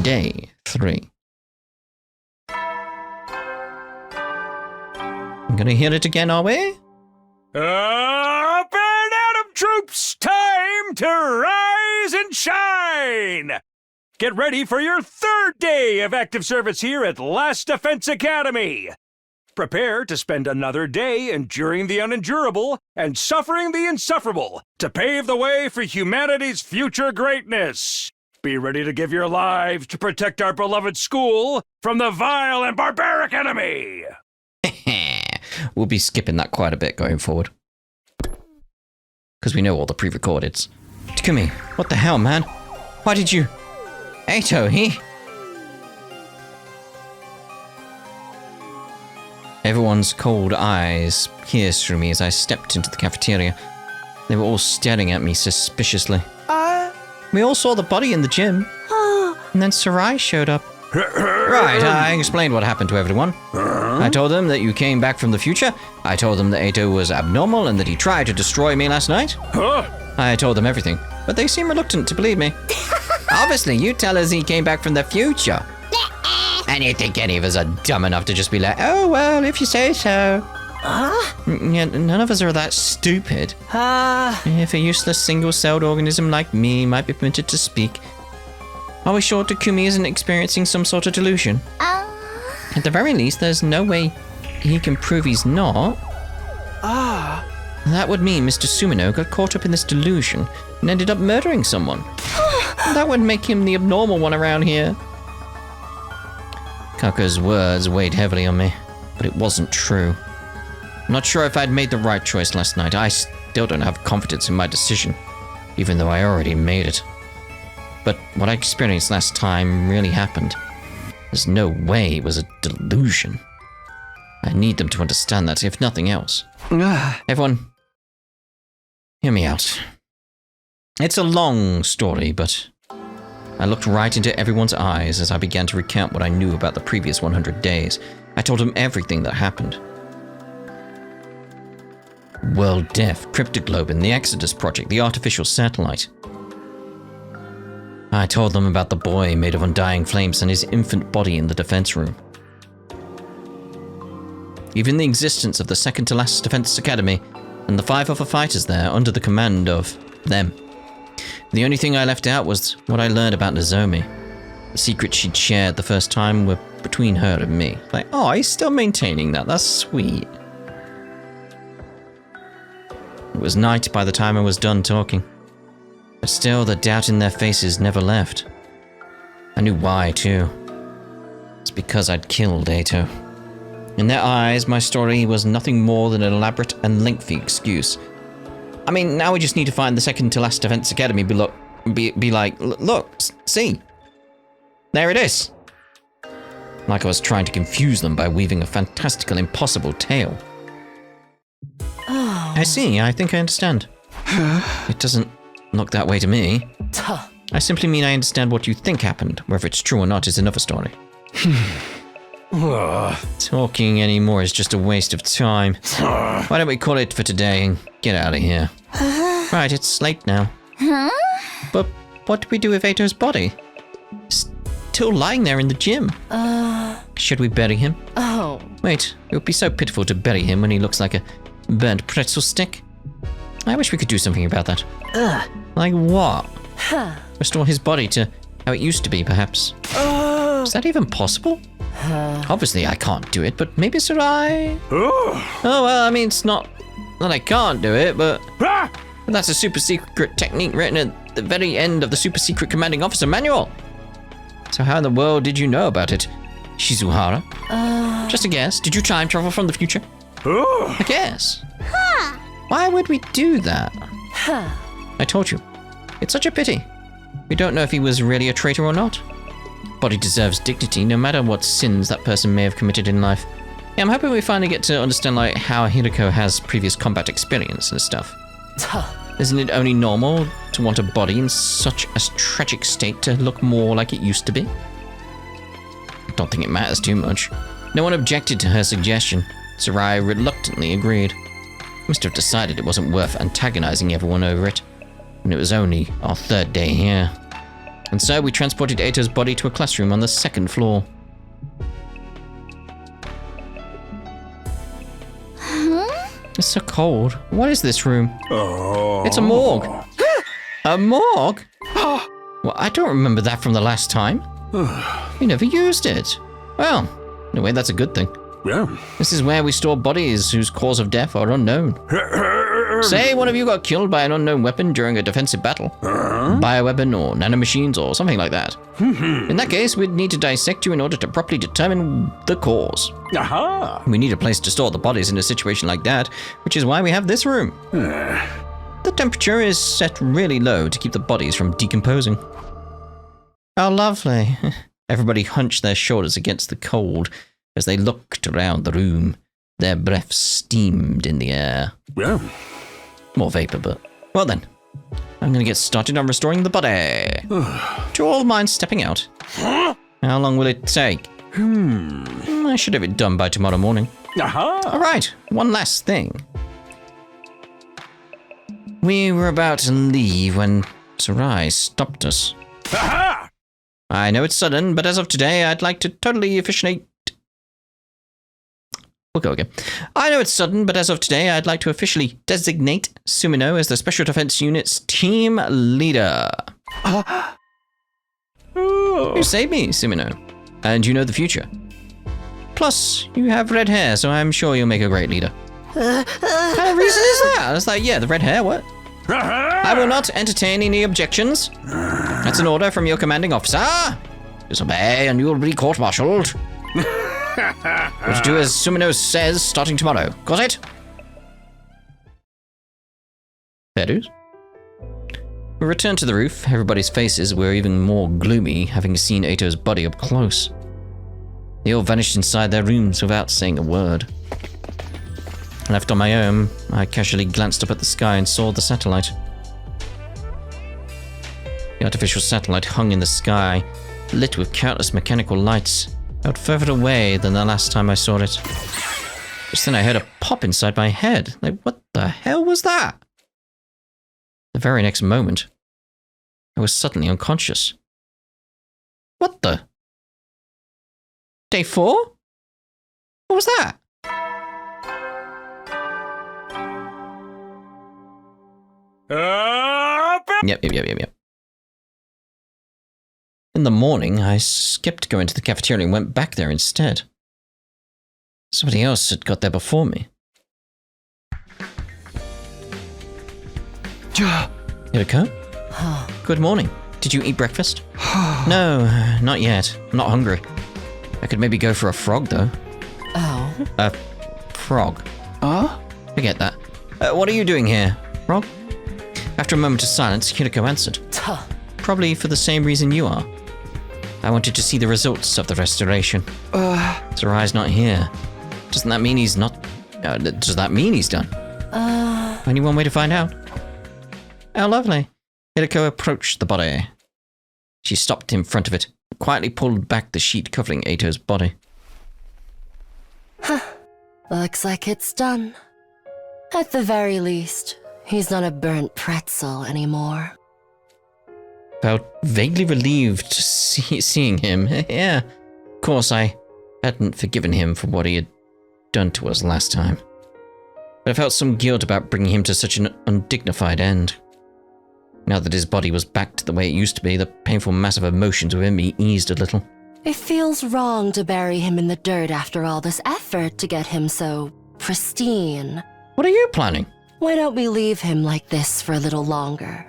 Day 3. I'm gonna hear it again, are we? Up and Atom troops, time to rise and shine! Get ready for your 3rd day of active service here at Last Defense Academy. Prepare to spend another day enduring the unendurable and suffering the insufferable to pave the way for humanity's future greatness. Be ready to give your lives to protect our beloved school from the vile and barbaric enemy. We'll be skipping that quite a bit going forward. Because we know all the pre-recordeds. Takumi, what the hell, man? Why did you... Eito, he... Everyone's cold eyes pierced through me as I stepped into the cafeteria. They were all staring at me suspiciously. We all saw the body in the gym. And then Sarai showed up. Right, I explained what happened to everyone. I told them that you came back from the future. I told them that Eito was abnormal and that he tried to destroy me last night. I told them everything, but they seem reluctant to believe me. Obviously, you tell us he came back from the future. And you think any of us are dumb enough to just be like, oh, well, if you say so. Yeah, none of us are that stupid. If a useless single-celled organism like me might be permitted to speak, are we sure Takumi isn't experiencing some sort of delusion? At the very least, there's no way he can prove he's not. That would mean Mr. Sumino got caught up in this delusion and ended up murdering someone. That would make him the abnormal one around here. Kaka's words weighed heavily on me, but it wasn't true. I'm not sure if I'd made the right choice last night. I still don't have confidence in my decision, even though I already made it. But what I experienced last time really happened. There's no way it was a delusion. I need them to understand that, if nothing else. Everyone, hear me out. It's a long story, but I looked right into everyone's eyes as I began to recount what I knew about the previous 100 days. I told them everything that happened. World Death, Cryptoglobin, the Exodus Project, the artificial satellite. I told them about the boy made of undying flames and his infant body in the defense room. Even the existence of the second-to-last Defense Academy and the 5 other fighters there under the command of them. The only thing I left out was what I learned about Nozomi. The secrets she'd shared the first time were between her and me. Like, oh, he's still maintaining that. That's sweet. It was night by the time I was done talking. But still, the doubt in their faces never left. I knew why, too. It's because I'd killed Eito. In their eyes, my story was nothing more than an elaborate and lengthy excuse. I mean, now we just need to find the second-to-last Defense Academy be like, look, see? There it is. Like I was trying to confuse them by weaving a fantastical, impossible tale. I see, I think I understand. It doesn't look that way to me. I simply mean I understand what you think happened. Whether it's true or not is another story. Talking anymore is just a waste of time. Why don't we call it for today and get out of here? Right, it's late now. But what do we do with Eito's body? Still lying there in the gym. Should we bury him? Wait, it would be so pitiful to bury him when he looks like a burnt pretzel stick. I wish we could do something about that. Like what? Restore his body to how it used to be, perhaps. Is that even possible? Obviously, I can't do it, but maybe Sarai? Oh, well, I mean, it's not that I can't do it, but that's a super secret technique written at the very end of the super secret commanding officer manual. So how in the world did you know about it, Shizuhara? Just a guess. Did you time travel from the future? A guess. Why would we do that? I told you. It's such a pity. We don't know if he was really a traitor or not. Body deserves dignity, no matter what sins that person may have committed in life. Yeah, I'm hoping we finally get to understand like how Hiroko has previous combat experience and stuff. Isn't it only normal to want a body in such a tragic state to look more like it used to be? I don't think it matters too much. No one objected to her suggestion. Sarai reluctantly agreed. Must have decided it wasn't worth antagonizing everyone over it, and it was only our 3rd day here. And so we transported Eito's body to a classroom on the second floor. It's so cold. What is this room? It's a morgue. A morgue? Well, I don't remember that from the last time. We never used it. Well, in a way, that's a good thing. Yeah. This is where we store bodies whose cause of death are unknown. Say one of you got killed by an unknown weapon during a defensive battle. Bioweapon or nanomachines or something like that. In that case, we'd need to dissect you in order to properly determine the cause. Aha! We need a place to store the bodies in a situation like that, which is why we have this room. The temperature is set really low to keep the bodies from decomposing. Oh, lovely. Everybody hunched their shoulders against the cold as they looked around the room. Their breaths steamed in the air. Yeah. More vapor, but... Well then, I'm going to get started on restoring the body. Do all mind stepping out? How long will it take? I should have it done by tomorrow morning. Aha! All right, one last thing. We were about to leave when Sarai stopped us. Aha! I know it's sudden, but as of today, I'd like to totally officiate... We'll go again. I know it's sudden, but as of today, I'd like to officially designate Sumino as the Special Defense Unit's team leader. You saved me, Sumino. And you know the future. Plus, you have red hair, so I'm sure you'll make a great leader. What kind of reason is that? It's like, yeah, the red hair, what? I will not entertain any objections. That's an order from your commanding officer. Disobey and you will be court-martialed. We'll do as Sumino says starting tomorrow. Got it? Fair dues. We returned to the roof. Everybody's faces were even more gloomy, having seen Eito's body up close. They all vanished inside their rooms without saying a word. Left on my own, I casually glanced up at the sky and saw the satellite. The artificial satellite hung in the sky, lit with countless mechanical lights, out further away than the last time I saw it. Just then I heard a pop inside my head. Like, what the hell was that? The very next moment, I was suddenly unconscious. What the? Day 4? What was that? Yep. In the morning, I skipped going to the cafeteria and went back there instead. Somebody else had got there before me. Yuriko? Good morning. Did you eat breakfast? No, not yet. I'm not hungry. I could maybe go for a frog, though. Oh. A frog. Forget that. What are you doing here, frog? After a moment of silence, Yuriko answered. Probably for the same reason you are. I wanted to see the results of the restoration. Sarai's not here. Doesn't that mean he's not... does that mean he's done? Only one way to find out. Oh, lovely. Yuriko approached the body. She stopped in front of it, and quietly pulled back the sheet covering Eito's body. Looks like it's done. At the very least, he's not a burnt pretzel anymore. Felt vaguely relieved seeing him. Yeah, of course I hadn't forgiven him for what he had done to us last time. But I felt some guilt about bringing him to such an undignified end. Now that his body was back to the way it used to be, the painful mass of emotions within me eased a little. It feels wrong to bury him in the dirt after all this effort to get him so pristine. What are you planning? Why don't we leave him like this for a little longer?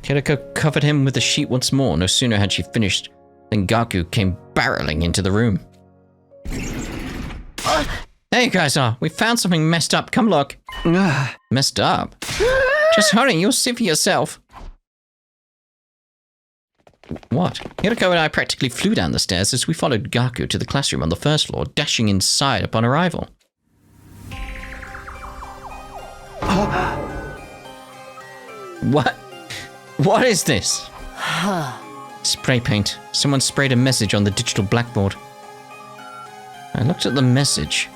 Yuriko covered him with the sheet once more. No sooner had she finished than Gaku came barreling into the room. There you guys are. We found something messed up. Come look. Messed up? Just hurry, you'll see for yourself. What? Yuriko and I practically flew down the stairs as we followed Gaku to the classroom on the first floor, dashing inside upon arrival. What? What is this? Spray paint. Someone sprayed a message on the digital blackboard. I looked at the message.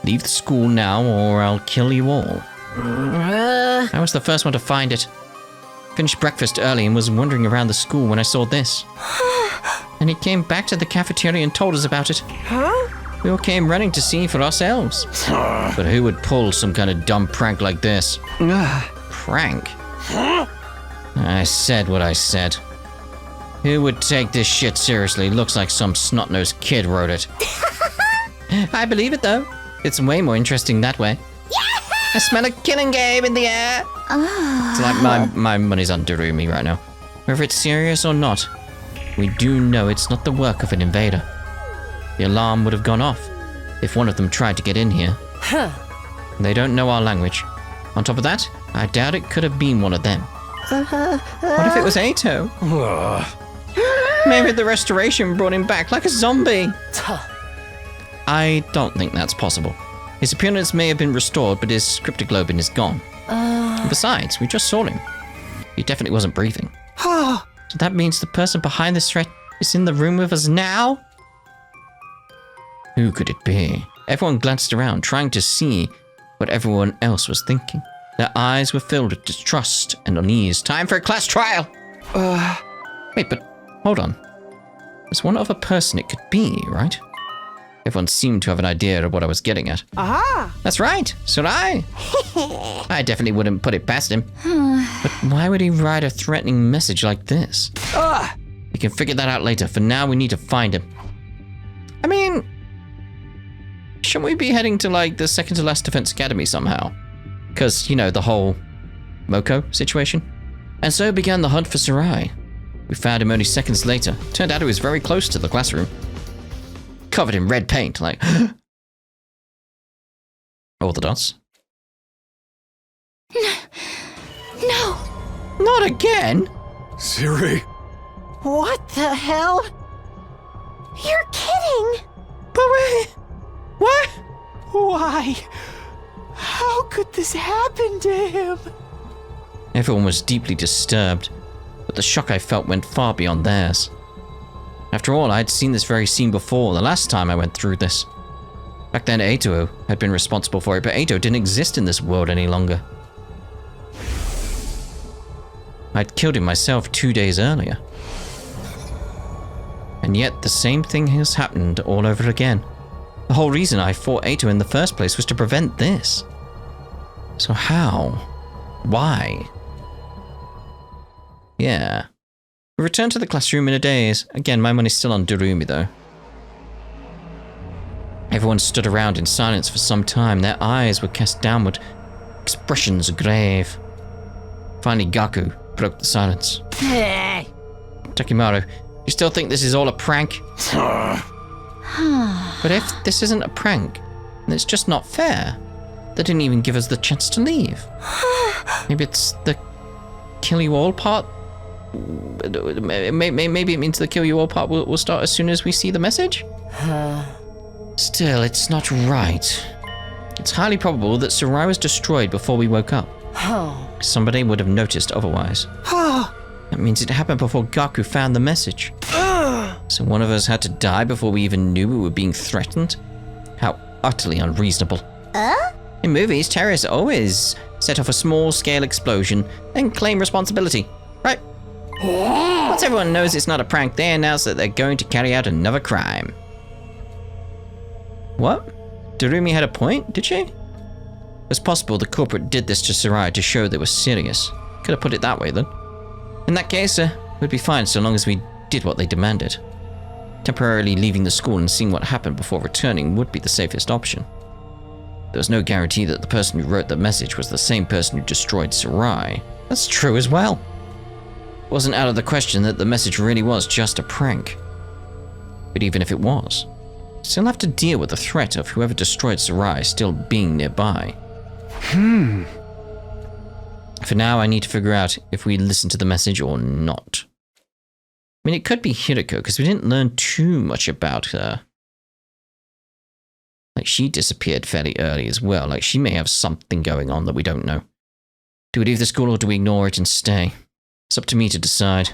Leave the school now or I'll kill you all. I was the first one to find it. Finished breakfast early and was wandering around the school when I saw this. And he came back to the cafeteria and told us about it. Huh? We all came running to see for ourselves. But who would pull some kind of dumb prank like this? Prank? I said what I said. Who would take this shit seriously? Looks like some snot-nosed kid wrote it. I believe it though. It's way more interesting that way. I smell a killing game in the air. It's like my money's on Darumi right now. Whether it's serious or not, we do know it's not the work of an invader. The alarm would have gone off if one of them tried to get in here. They don't know our language. On top of that, I doubt it could have been one of them. What if it was Eito? Maybe the restoration brought him back like a zombie. I don't think that's possible. His appearance may have been restored, but his cryptoglobin is gone. Besides, we just saw him. He definitely wasn't breathing. So that means the person behind this threat is in the room with us now? Who could it be? Everyone glanced around, trying to see what everyone else was thinking. Their eyes were filled with distrust and unease. Time for a class trial! Wait, but hold on. There's one other person it could be, right? Everyone seemed to have an idea of what I was getting at. Aha! That's right, so did I. I definitely wouldn't put it past him. But why would he write a threatening message like this? We can figure that out later. For now, we need to find him. I mean, shouldn't we be heading to like the second to last defense academy somehow? Because, you know, the whole Moko situation. And so began the hunt for Sarai. We found him only seconds later. Turned out he was very close to the classroom. Covered in red paint, like... All the dots. No! Not again! Siri? What the hell? You're kidding! But wait... What? Why? How could this happen to him? Everyone was deeply disturbed, but the shock I felt went far beyond theirs. After all, I had seen this very scene before, the last time I went through this. Back then, Eito had been responsible for it, but Eito didn't exist in this world any longer. I'd killed him myself 2 days earlier. And yet, the same thing has happened all over again. The whole reason I fought Eito in the first place was to prevent this. So how? Why? Yeah. We returned to the classroom in a daze. Again, my money's still on Darumi, though. Everyone stood around in silence for some time. Their eyes were cast downward, expressions grave. Finally, Gaku broke the silence. Takimaru, you still think this is all a prank? But if this isn't a prank, then it's just not fair. They didn't even give us the chance to leave. Maybe it's the kill you all part? Maybe it means the kill you all part will start as soon as we see the message? Still, it's not right. It's highly probable that Sarai was destroyed before we woke up. Somebody would have noticed otherwise. That means it happened before Gaku found the message. So one of us had to die before we even knew we were being threatened? How utterly unreasonable. In movies, terrorists always set off a small-scale explosion, then claim responsibility, right? Once everyone knows it's not a prank, they announce that they're going to carry out another crime. What? Darumi had a point, did she? It's possible the culprit did this to Sarai to show they were serious. Could have put it that way, then. In that case, we'd be fine so long as we did what they demanded. Temporarily leaving the school and seeing what happened before returning would be the safest option. There was no guarantee that the person who wrote the message was the same person who destroyed Sarai. That's true as well. It wasn't out of the question that the message really was just a prank. But even if it was, we still have to deal with the threat of whoever destroyed Sarai still being nearby. For now, I need to figure out if we listen to the message or not. I mean, it could be Hiriko, because we didn't learn too much about her. Like, she disappeared fairly early as well. Like, she may have something going on that we don't know. Do we leave the school or do we ignore it and stay? It's up to me to decide.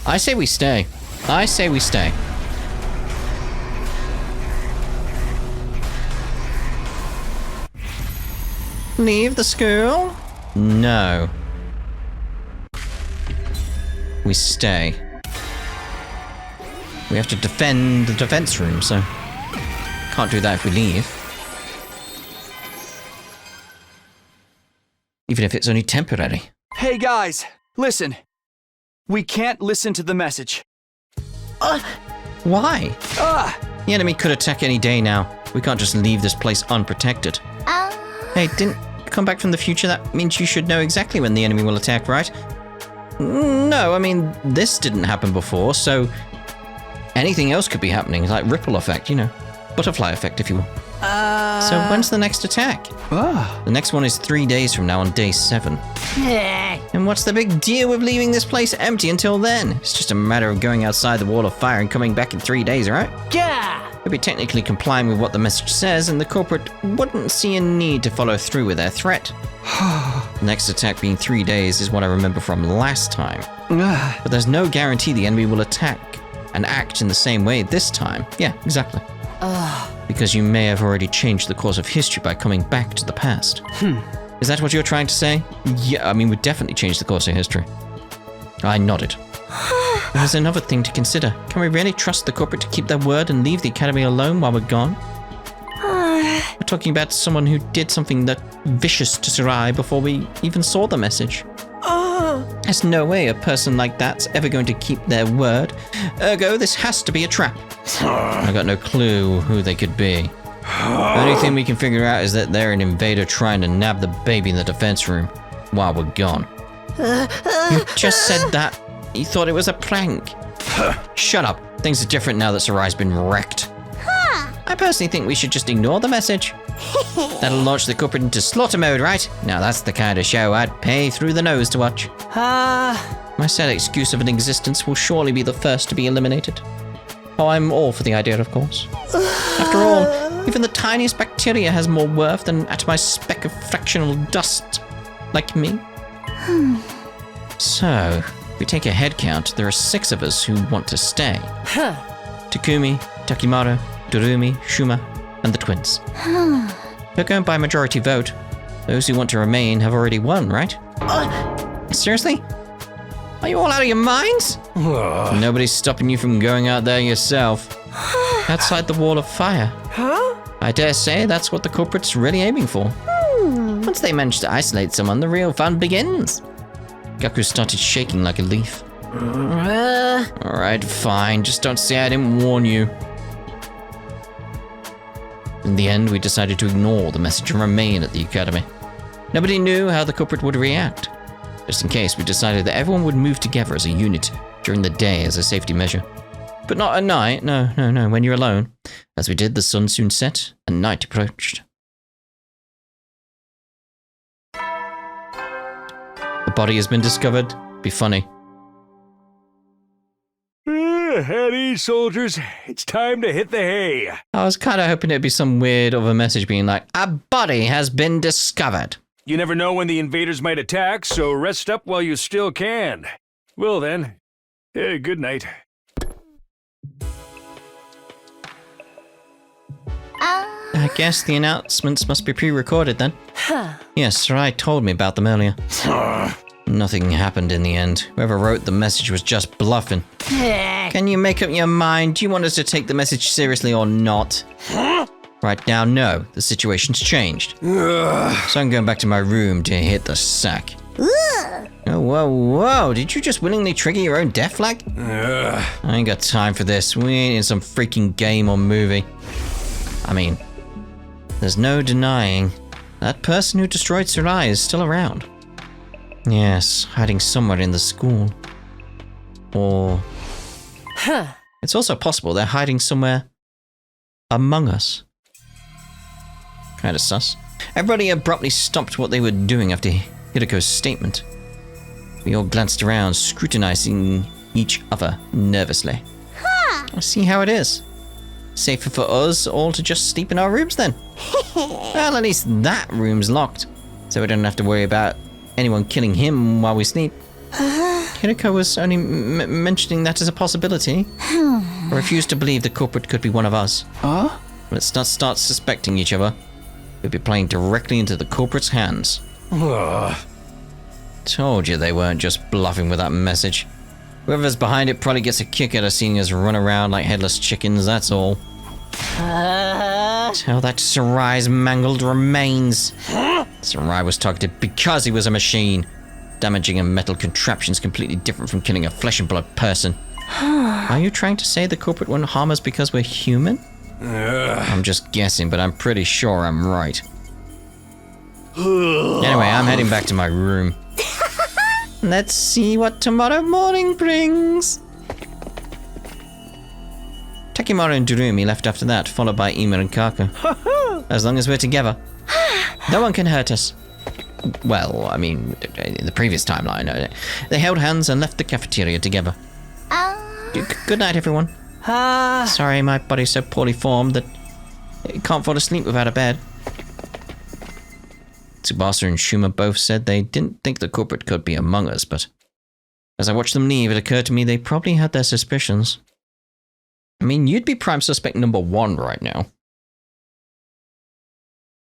I say we stay. I say we stay. Leave the school? No. We stay. We have to defend the defense room, so can't do that if we leave. Even if it's only temporary. Hey guys, listen. We can't listen to the message. Why? The enemy could attack any day now. We can't just leave this place unprotected. Hey, didn't you come back from the future? That means you should know exactly when the enemy will attack, right? No, I mean, this didn't happen before, so anything else could be happening, like ripple effect, you know. Butterfly effect, if you will. So when's the next attack? The next one is 3 days from now on day 7. And what's the big deal with leaving this place empty until then? It's just a matter of going outside the wall of fire and coming back in 3 days, right? Yeah! We'll be technically complying with what the message says, and the corporate wouldn't see a need to follow through with their threat. The next attack being 3 days is what I remember from last time. But there's no guarantee the enemy will attack and act in the same way this time. Yeah, exactly. Because you may have already changed the course of history by coming back to the past. Is that what you're trying to say? Yeah, I mean, we definitely changed the course of history. I nodded. There's another thing to consider. Can we really trust the corporate to keep their word and leave the academy alone while we're gone? We're talking about someone who did something that vicious to Sarai before we even saw the message. There's no way a person like that's ever going to keep their word. Ergo, this has to be a trap. I got no clue who they could be. The only thing we can figure out is that they're an invader trying to nab the baby in the defense room while we're gone. You just said that. You thought it was a prank. Shut up. Things are different now that Sarai's been wrecked. I personally think we should just ignore the message. That'll launch the corporate into slaughter mode, right? Now that's the kind of show I'd pay through the nose to watch. My sad excuse of an existence will surely be the first to be eliminated. Oh, I'm all for the idea, of course. After all, even the tiniest bacteria has more worth than atomized speck of fractional dust. Like me. So, if we take a head count, there are 6 of us who want to stay. Takumi, Takimaru, Durumi, Shuma, and the twins. They're going by majority vote. Those who want to remain have already won, right? Seriously? Are you all out of your minds? Nobody's stopping you from going out there yourself. Outside the wall of fire. I dare say that's what the corporate's really aiming for. Once they manage to isolate someone, the real fun begins. Gaku started shaking like a leaf. Alright, fine. Just don't say I didn't warn you. In the end, we decided to ignore the message and remain at the academy. Nobody knew how the corporate would react. Just in case, we decided that everyone would move together as a unit during the day as a safety measure. But not at night, no, when you're alone. As we did, the sun soon set and night approached. The body has been discovered. Be funny. At ease, soldiers. It's time to hit the hay. I was kind of hoping it'd be some weird of a message being like, a body has been discovered. You never know when the invaders might attack, so rest up while you still can. Well then, good night. I guess the announcements must be pre-recorded then. Yes, Sarai told me about them earlier. Nothing happened in the end. Whoever wrote the message was just bluffing. Can you make up your mind? Do you want us to take the message seriously or not? Right now, no. The situation's changed. So I'm going back to my room to hit the sack. Oh, whoa. Did you just willingly trigger your own death flag? I ain't got time for this. We ain't in some freaking game or movie. I mean, there's no denying that person who destroyed Sarai is still around. Yes, hiding somewhere in the school. Or... It's also possible they're hiding somewhere among us. Kinda sus. Everybody abruptly stopped what they were doing after Hideko's statement. We all glanced around, scrutinizing each other nervously. I see how it is. Safer for us all to just sleep in our rooms then. Well, at least that room's locked, so we don't have to worry about anyone killing him while we sleep. Hideko was only mentioning that as a possibility. I refuse to believe the corporate could be one of us. Let's not start suspecting each other. we'd be playing directly into the corporate's hands. Told you they weren't just bluffing with that message. Whoever's behind it probably gets a kick out of seeing us run around like headless chickens, that's all. Tell that to Sarai's mangled remains. Sarai was targeted because he was a machine. Damaging a metal contraption is completely different from killing a flesh and blood person. Are you trying to say the corporate won't harm us because we're human? I'm just guessing, but I'm pretty sure I'm right. Anyway, I'm heading back to my room. Let's see what tomorrow morning brings. Takimaru and Durumi left after that, followed by Ima and Kako. As long as we're together, no one can hurt us. Well, I mean, in the previous timeline, they held hands and left the cafeteria together. Good night, everyone. Sorry, my body's so poorly formed that it can't fall asleep without a bed. Tsubasa and Shuma both said they didn't think the corporate could be among us, but as I watched them leave, it occurred to me they probably had their suspicions. I mean, you'd be prime suspect number 1 right now.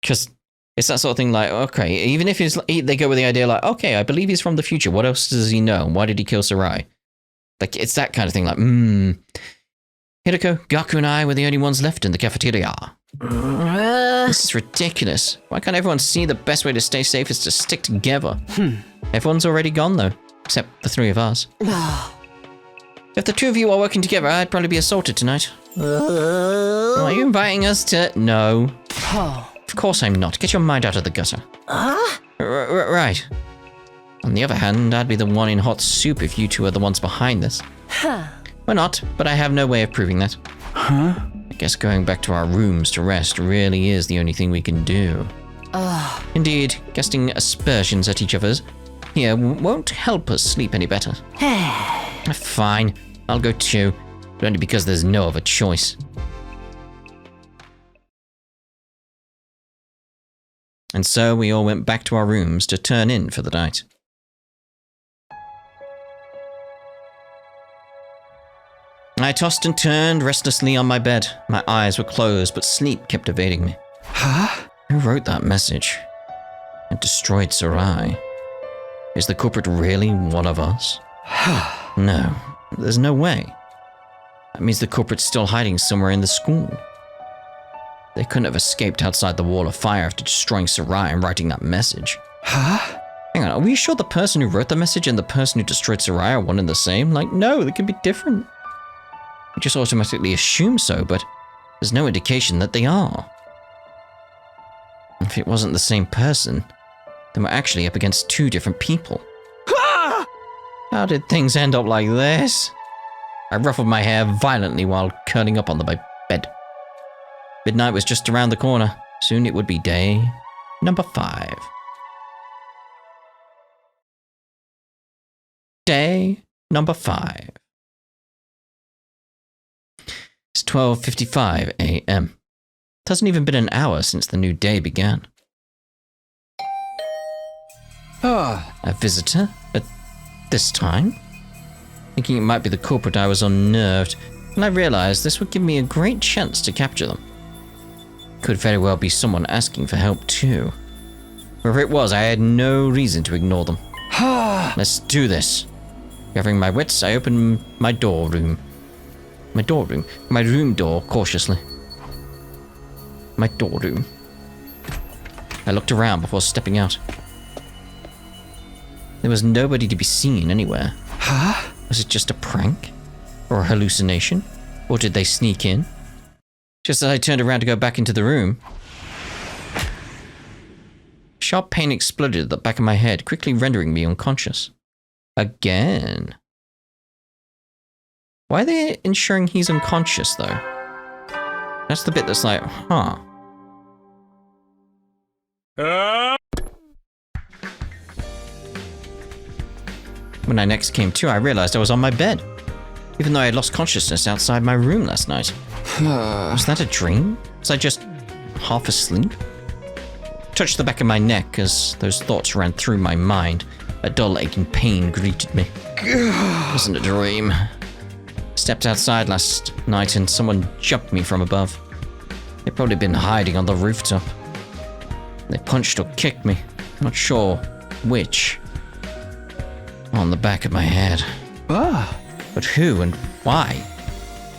Because it's that sort of thing like, okay, even if they go with the idea like, okay, I believe he's from the future, what else does he know? Why did he kill Sarai? Like, it's that kind of thing like, Hideko, Gaku and I were the only ones left in the cafeteria. This is ridiculous. Why can't everyone see the best way to stay safe is to stick together? Everyone's already gone though, except the 3 of us. If the 2 of you are working together, I'd probably be assaulted tonight. Are you inviting us to... No. Of course I'm not. Get your mind out of the gutter. Right. On the other hand, I'd be the one in hot soup if you 2 are the ones behind this. We're not, but I have no way of proving that. I guess going back to our rooms to rest really is the only thing we can do. Indeed, casting aspersions at each other's here won't help us sleep any better. Fine, I'll go too, but only because there's no other choice. And so we all went back to our rooms to turn in for the night. I tossed and turned restlessly on my bed. My eyes were closed, but sleep kept evading me. Who wrote that message? And destroyed Sarai? Is the culprit really one of us? No, there's no way. That means the culprit's still hiding somewhere in the school. They couldn't have escaped outside the wall of fire after destroying Sarai and writing that message. Hang on, are we sure the person who wrote the message and the person who destroyed Sarai are one and the same? Like, no, they can be different. We just automatically assume so, but there's no indication that they are. If it wasn't the same person, then we're actually up against 2 different people. How did things end up like this? I ruffled my hair violently while curling up on my bed. Midnight was just around the corner. Soon it would be day number 5. Day number 5. It's 12:55 a.m. It hasn't even been an hour since the new day began. A visitor at this time? Thinking it might be the culprit, I was unnerved, and I realized this would give me a great chance to capture them. Could very well be someone asking for help too. Whoever it was, I had no reason to ignore them. Let's do this. Gathering my wits, I opened my room door cautiously. My door room. I looked around before stepping out. There was nobody to be seen anywhere. Was it just a prank? Or a hallucination? Or did they sneak in? Just as I turned around to go back into the room, sharp pain exploded at the back of my head, quickly rendering me unconscious. Again. Why are they ensuring he's unconscious, though? That's the bit that's like, huh. When I next came to, I realized I was on my bed, even though I had lost consciousness outside my room last night. Was that a dream? Was I just half asleep? Touched the back of my neck as those thoughts ran through my mind. A dull aching pain greeted me. It wasn't a dream. Stepped outside last night and someone jumped me from above. They'd probably been hiding on the rooftop. They punched or kicked me. Not sure which. On the back of my head. But who and why?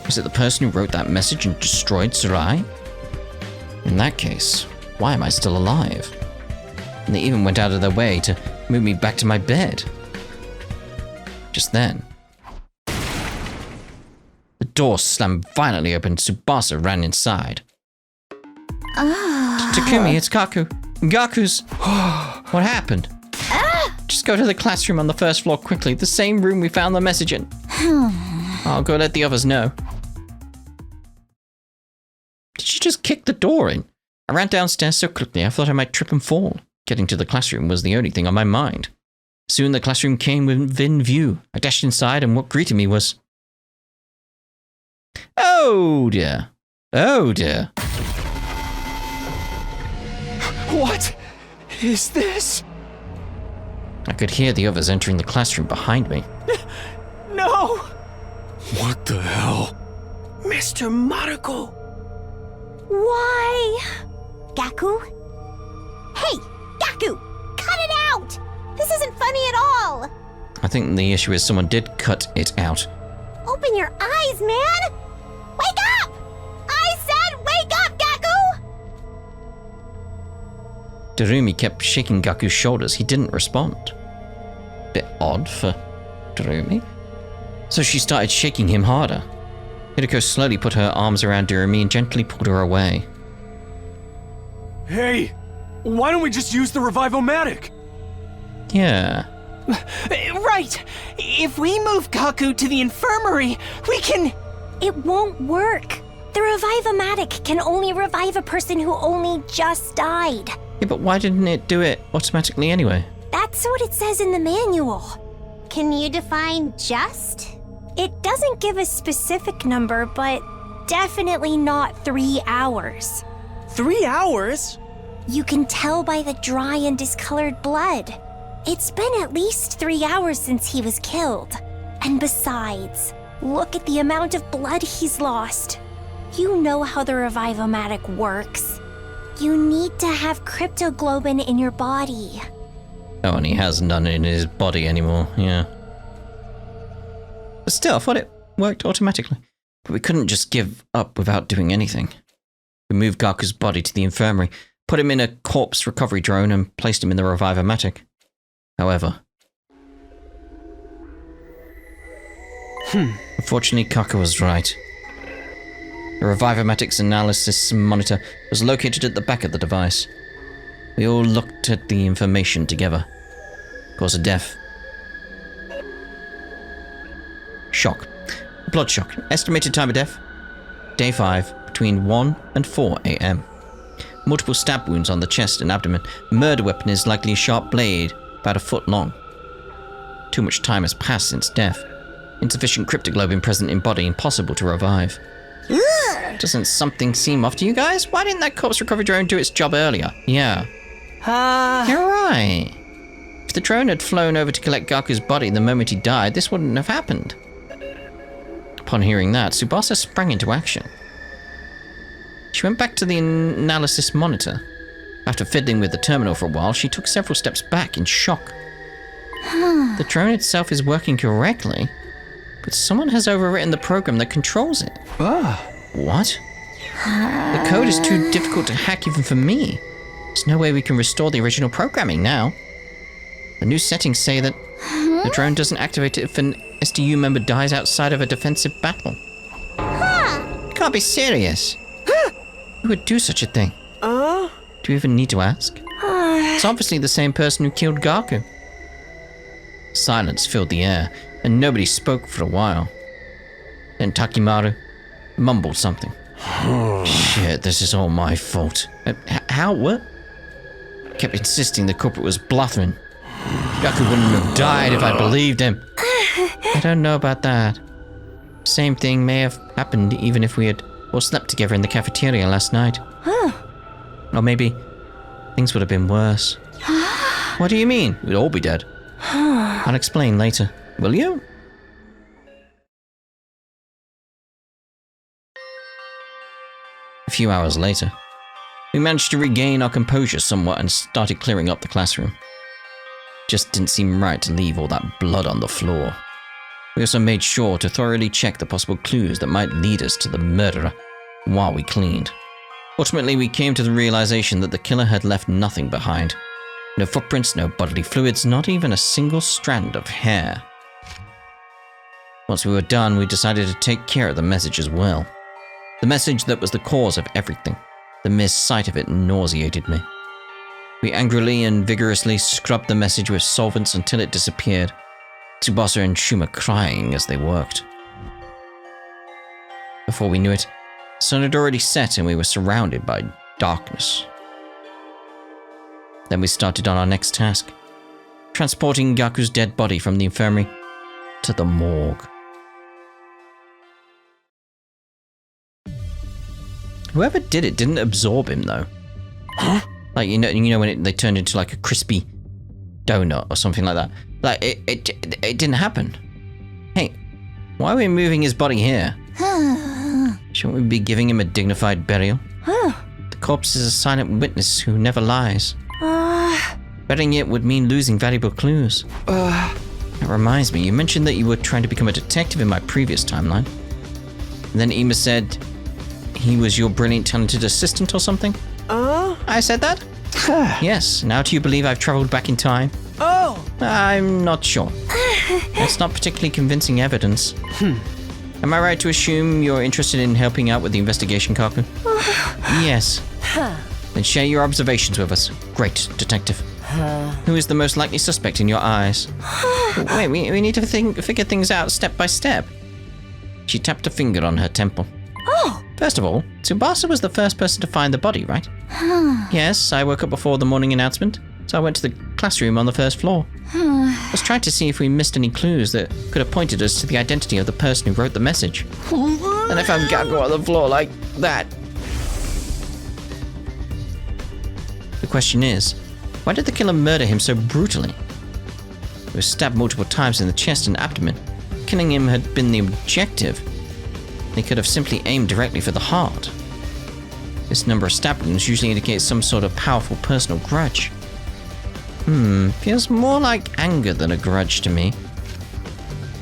Was it the person who wrote that message and destroyed Sarai? In that case, why am I still alive? And they even went out of their way to move me back to my bed. Just then, the door slammed violently open. Tsubasa ran inside. Takumi, it's Gaku. Gaku's... What happened? Just go to the classroom on the first floor quickly. The same room we found the message in. I'll go let the others know. Did she just kick the door in? I ran downstairs so quickly I thought I might trip and fall. Getting to the classroom was the only thing on my mind. Soon the classroom came within view. I dashed inside and what greeted me was... Oh dear. Oh dear. What is this? I could hear the others entering the classroom behind me. No! What the hell? Mr. Maruko! Why? Gaku? Hey, Gaku! Cut it out! This isn't funny at all! I think the issue is someone did cut it out. Open your eyes, man! Wake up! I said wake up, Gaku! Darumi kept shaking Gaku's shoulders. He didn't respond. Bit odd for Darumi. So she started shaking him harder. Hideko slowly put her arms around Darumi and gently pulled her away. Hey, why don't we just use the Revive-O-Matic? Yeah. Right! If we move Gaku to the infirmary, we can... It won't work. The Revive-O-Matic can only revive a person who only just died. Yeah, but why didn't it do it automatically anyway? That's what it says in the manual. Can you define just? It doesn't give a specific number, but definitely not 3 hours. 3 hours? You can tell by the dry and discolored blood. It's been at least 3 hours since he was killed. And besides, look at the amount of blood he's lost. You know how the Revive-O-Matic works. You need to have cryptoglobin in your body. Oh, and he hasn't done it in his body anymore, yeah. But still, I thought it worked automatically. But we couldn't just give up without doing anything. We moved Gaku's body to the infirmary, put him in a corpse recovery drone, and placed him in the Revive-O-Matic. However... Unfortunately, Kaku was right. The Revive-O-Matic's analysis monitor was located at the back of the device. We all looked at the information together. Cause of death. Shock. Blood shock. Estimated time of death. Day 5, between 1 and 4 a.m. Multiple stab wounds on the chest and abdomen. Murder weapon is likely a sharp blade, about a foot long. Too much time has passed since death. Insufficient cryptoglobin present in body, impossible to revive. Doesn't something seem off to you guys? Why didn't that corpse recovery drone do its job earlier? Yeah. You're right. If the drone had flown over to collect Gaku's body the moment he died, this wouldn't have happened. Upon hearing that, Tsubasa sprang into action. She went back to the analysis monitor. After fiddling with the terminal for a while, she took several steps back in shock. The drone itself is working correctly, but someone has overwritten the program that controls it. What? The code is too difficult to hack even for me. There's no way we can restore the original programming now. The new settings say that the drone doesn't activate it if an STU member dies outside of a defensive battle. You can't be serious. Who would do such a thing? Do you even need to ask? It's obviously the same person who killed Gaku. Silence filled the air, and nobody spoke for a while. Then Takimaru mumbled something. Shit, this is all my fault. How? What? Kept insisting the culprit was bluffing. Gaku wouldn't have died if I believed him. I don't know about that. Same thing may have happened even if we had all slept together in the cafeteria last night. Or maybe things would have been worse. What do you mean? We'd all be dead. I'll explain later. Will you? A few hours later, We managed to regain our composure somewhat and started clearing up the classroom. Just didn't seem right to leave all that blood on the floor. We also made sure to thoroughly check the possible clues that might lead us to the murderer while we cleaned. Ultimately, we came to the realization that the killer had left nothing behind. No footprints, no bodily fluids, not even a single strand of hair. Once we were done, we decided to take care of the message as well. The message that was the cause of everything. The mere sight of it nauseated me. We angrily and vigorously scrubbed the message with solvents until it disappeared, Tsubasa and Shuma crying as they worked. Before we knew it, the sun had already set and we were surrounded by darkness. Then we started on our next task, transporting Gaku's dead body from the infirmary to the morgue. Whoever did it didn't absorb him, though. Huh? Like, you know when they turned into like a crispy donut or something like that. Like, it didn't happen. Hey, why are we moving his body here? Shouldn't we be giving him a dignified burial? The corpse is a silent witness who never lies. Burying it would mean losing valuable clues. That reminds me, you mentioned that you were trying to become a detective in my previous timeline. And then Ima said he was your brilliant, talented assistant or something? I said that? Yes, now do you believe I've traveled back in time? Oh! I'm not sure. That's not particularly convincing evidence. Am I right to assume you're interested in helping out with the investigation, Kaku? Yes. Then share your observations with us. Great, detective. Who is the most likely suspect in your eyes? Wait, we need to figure things out step by step. She tapped a finger on her temple. First of all, Tsubasa was the first person to find the body, right? Yes, I woke up before the morning announcement, so I went to the classroom on the first floor. I was trying to see if we missed any clues that could have pointed us to the identity of the person who wrote the message. And I found Gaku on the floor like that. The question is, why did the killer murder him so brutally? He was stabbed multiple times in the chest and abdomen. Killing him had been the objective. They could have simply aimed directly for the heart. This number of stab wounds usually indicates some sort of powerful personal grudge. Feels more like anger than a grudge to me.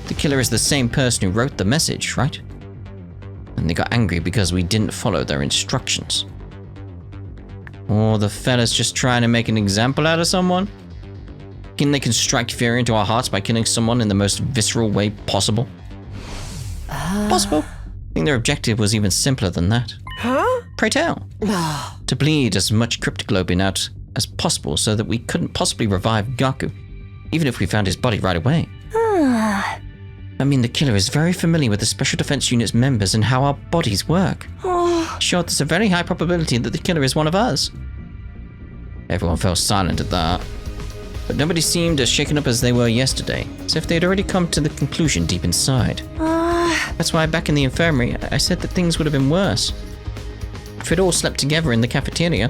The killer is the same person who wrote the message, right? And they got angry because we didn't follow their instructions. Or the fella's just trying to make an example out of someone? Thinking they can strike fear into our hearts by killing someone in the most visceral way possible? Possible? I think their objective was even simpler than that. Pray tell. To bleed as much cryptoglobin out as possible so that we couldn't possibly revive Gaku, even if we found his body right away. I mean, the killer is very familiar with the Special Defense Unit's members and how our bodies work. Sure, there's a very high probability that the killer is one of us. Everyone fell silent at that. But nobody seemed as shaken up as they were yesterday, as if they had already come to the conclusion deep inside. That's why back in the infirmary, I said that things would have been worse if we'd all slept together in the cafeteria.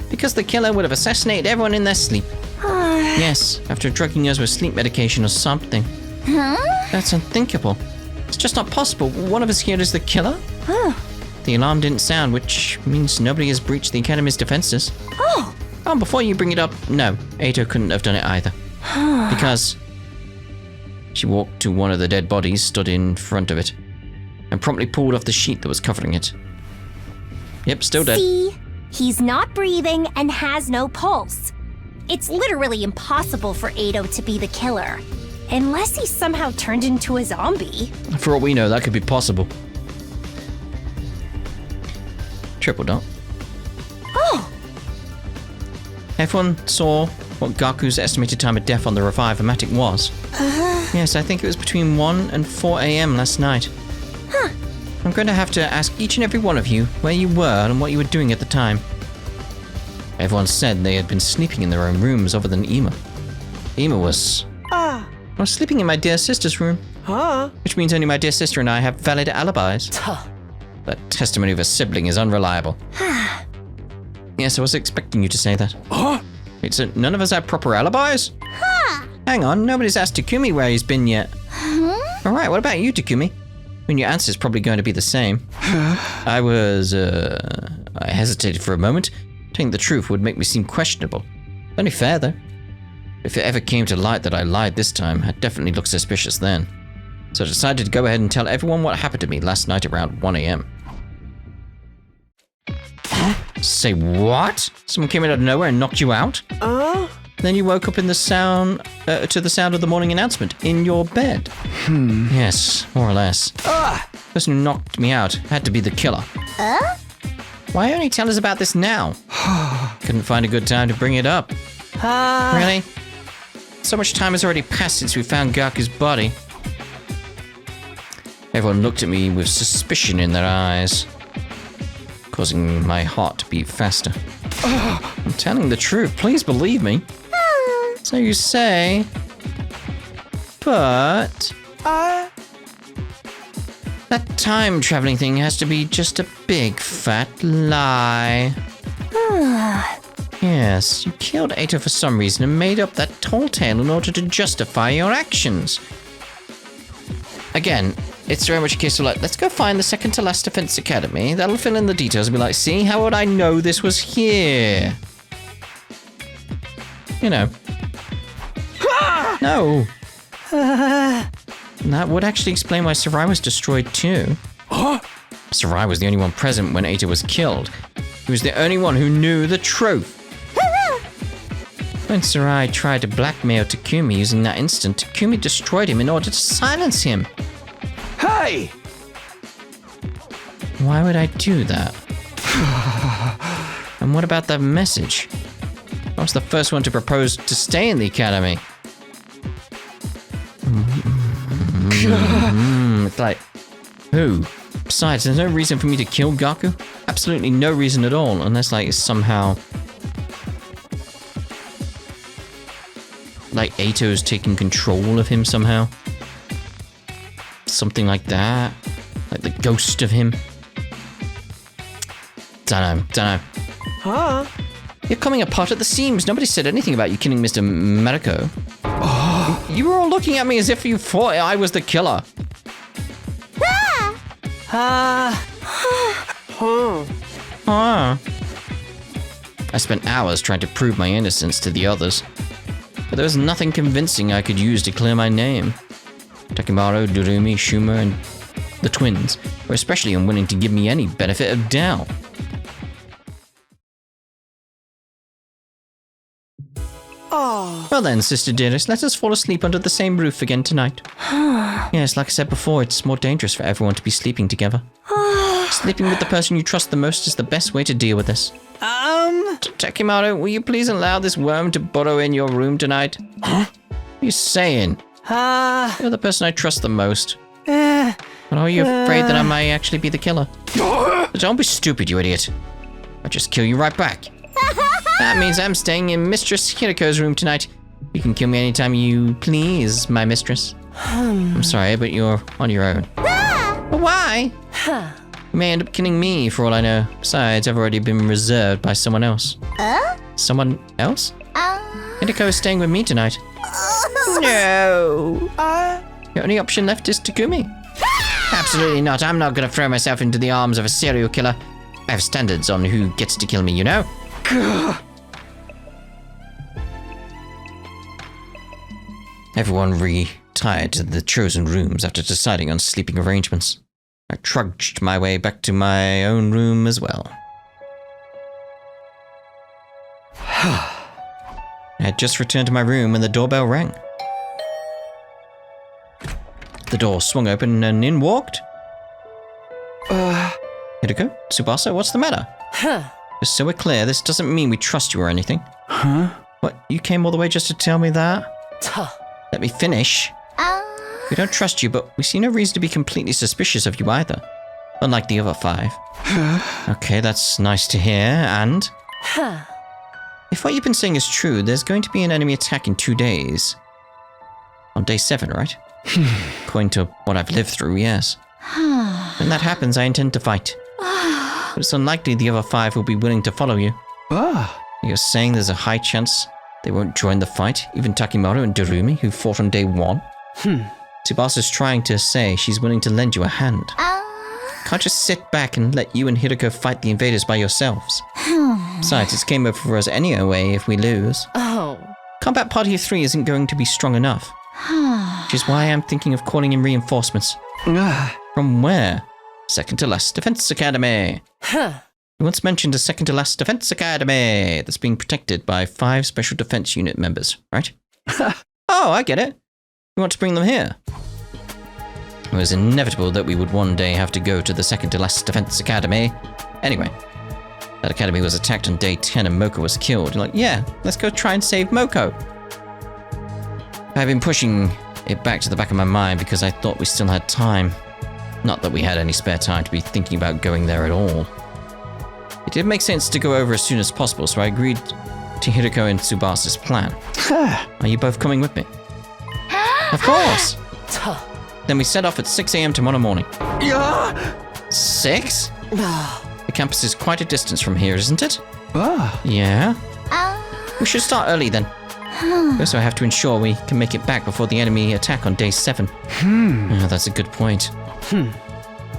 Because the killer would have assassinated everyone in their sleep. Yes, after drugging us with sleep medication or something. That's unthinkable. It's just not possible. One of us here is the killer? The alarm didn't sound, which means nobody has breached the Academy's defenses. Oh, before you bring it up, no, Eito couldn't have done it either. Because she walked to one of the dead bodies, stood in front of it, and promptly pulled off the sheet that was covering it. Yep, still dead. See? He's not breathing and has no pulse. It's literally impossible for Eito to be the killer. Unless he somehow turned into a zombie. For all we know, that could be possible. Triple dot. Oh! Everyone saw what Gaku's estimated time of death on the Revive-O-Matic was. Yes, I think it was between 1 and 4 a.m. last night. I'm going to have to ask each and every one of you where you were and what you were doing at the time. Everyone said they had been sleeping in their own rooms other than Ima. Ima was... I was sleeping in my dear sister's room. Which means only my dear sister and I have valid alibis. That testimony of a sibling is unreliable. Yes, I was expecting you to say that. Wait, so none of us have proper alibis? Hang on, nobody's asked Takumi where he's been yet. Alright, what about you, Takumi? I mean, your answer's probably going to be the same. I was I hesitated for a moment. Telling the truth would make me seem questionable. Only fair, though. If it ever came to light that I lied this time, I'd definitely look suspicious then. So I decided to go ahead and tell everyone what happened to me last night around 1 a.m. Say what? Someone came out of nowhere and knocked you out? Then you woke up in the sound to the sound of the morning announcement in your bed. Yes, more or less. The person who knocked me out had to be the killer. Why only tell us about this now? Couldn't find a good time to bring it up. Really? So much time has already passed since we found Gaku's body. Everyone looked at me with suspicion in their eyes, causing my heart to beat faster. I'm telling the truth, please believe me. So you say, but that time traveling thing has to be just a big fat lie. Yes, you killed Eito for some reason and made up that tall tale in order to justify your actions. Again, it's very much a case of like, let's go find the second to last defense academy. That'll fill in the details and be like, see, how would I know this was here? You know. No. And that would actually explain why Sarai was destroyed too. Sarai was the only one present when Eito was killed. He was the only one who knew the truth. When Sarai tried to blackmail Takumi using that instant, Takumi destroyed him in order to silence him. Hey! Why would I do that? And what about that message? I was the first one to propose to stay in the academy. It's like, who? Besides, there's no reason for me to kill Gaku. Absolutely no reason at all, unless like somehow like Eito's taking control of him somehow. Something like that. Like the ghost of him. Dunno. You're coming apart at the seams. Nobody said anything about you killing Mr. Mariko. You were all looking at me as if you thought I was the killer. I spent hours trying to prove my innocence to the others, but there was nothing convincing I could use to clear my name. Takimaru, Durumi, Shuma, and the twins were especially unwilling to give me any benefit of doubt. Well then, sister dearest, let us fall asleep under the same roof again tonight. Yes, like I said before, it's more dangerous for everyone to be sleeping together. Sleeping with the person you trust the most is the best way to deal with this. Takimaru, will you please allow this worm to burrow in your room tonight? What are you saying? You're the person I trust the most. But are you afraid that I might actually be the killer? Don't be stupid, you idiot. I'll just kill you right back. That means I'm staying in Mistress Hiriko's room tonight. You can kill me anytime you please, my mistress. I'm sorry, but you're on your own. But why? You may end up killing me for all I know. Besides, I've already been reserved by someone else. Someone else? Hiriko is staying with me tonight. No. Your only option left is Takumi. Absolutely not. I'm not gonna throw myself into the arms of a serial killer. I have standards on who gets to kill me, you know? Everyone retired to the chosen rooms after deciding on sleeping arrangements. I trudged my way back to my own room as well. I had just returned to my room when the doorbell rang. The door swung open and in walked... Hiriko? Tsubasa, what's the matter? Just so we're clear, this doesn't mean we trust you or anything. What, you came all the way just to tell me that? Let me finish. We don't trust you, but we see no reason to be completely suspicious of you either. Unlike the other 5. Okay, that's nice to hear, and... If what you've been saying is true, there's going to be an enemy attack in 2 days. On day 7, right? According to what I've lived through, yes. When that happens, I intend to fight. But it's unlikely the other 5 will be willing to follow you. You're saying there's a high chance they won't join the fight, even Takimaru and Durumi, who fought on day 1? Tsubasa's trying to say she's willing to lend you a hand. Can't just sit back and let you and Hiroko fight the invaders by yourselves. Besides, it's game over for us anyway if we lose. Oh. Combat Party of 3 isn't going to be strong enough. Which is why I'm thinking of calling in reinforcements. From where? Second to last Defense Academy. Huh. You once mentioned a second to last Defense Academy that's being protected by 5 Special Defense Unit members, right? Oh, I get it. You want to bring them here? It was inevitable that we would one day have to go to the second to last Defense Academy. Anyway, that academy was attacked on day 10 and Moko was killed. You're like, yeah, let's go try and save Moko. I've been pushing it back to the back of my mind because I thought we still had time. Not that we had any spare time to be thinking about going there at all. It did make sense to go over as soon as possible, so I agreed to Hiroko and Tsubasa's plan. Are you both coming with me? Of course! Then we set off at 6 a.m. tomorrow morning. 6? The campus is quite a distance from here, isn't it? Yeah? We should start early then. We also have to ensure we can make it back before the enemy attack on day 7. Oh, that's a good point.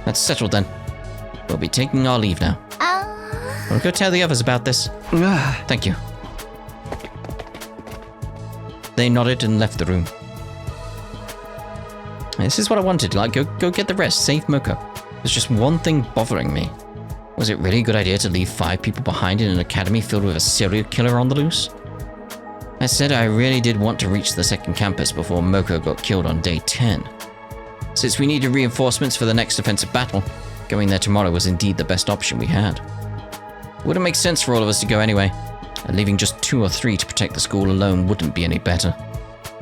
That's settled then. We'll be taking our leave now. We'll go tell the others about this. Thank you. They nodded and left the room. This is what I wanted. Like, go get the rest. Save Moko. There's just one thing bothering me. Was it really a good idea to leave 5 people behind in an academy filled with a serial killer on the loose? I said I really did want to reach the second campus before Moko got killed on day 10. Since we needed reinforcements for the next offensive battle, going there tomorrow was indeed the best option we had. It wouldn't make sense for all of us to go anyway, and leaving just 2 or 3 to protect the school alone wouldn't be any better.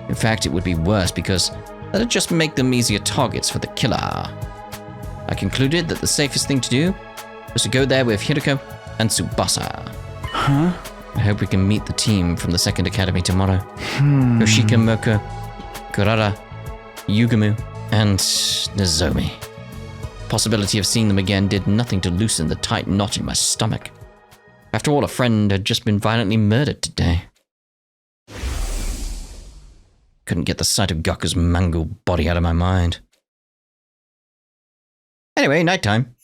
In fact, it would be worse because that'd just make them easier targets for the killer. I concluded that the safest thing to do was to go there with Hiroko and Tsubasa. I hope we can meet the team from the second academy tomorrow. Yoshika, Moko, Kurara, Yugumu, and Nozomi. Possibility of seeing them again did nothing to loosen the tight knot in my stomach. After all, a friend had just been violently murdered today. Couldn't get the sight of Gaku's mangled body out of my mind. Anyway, nighttime.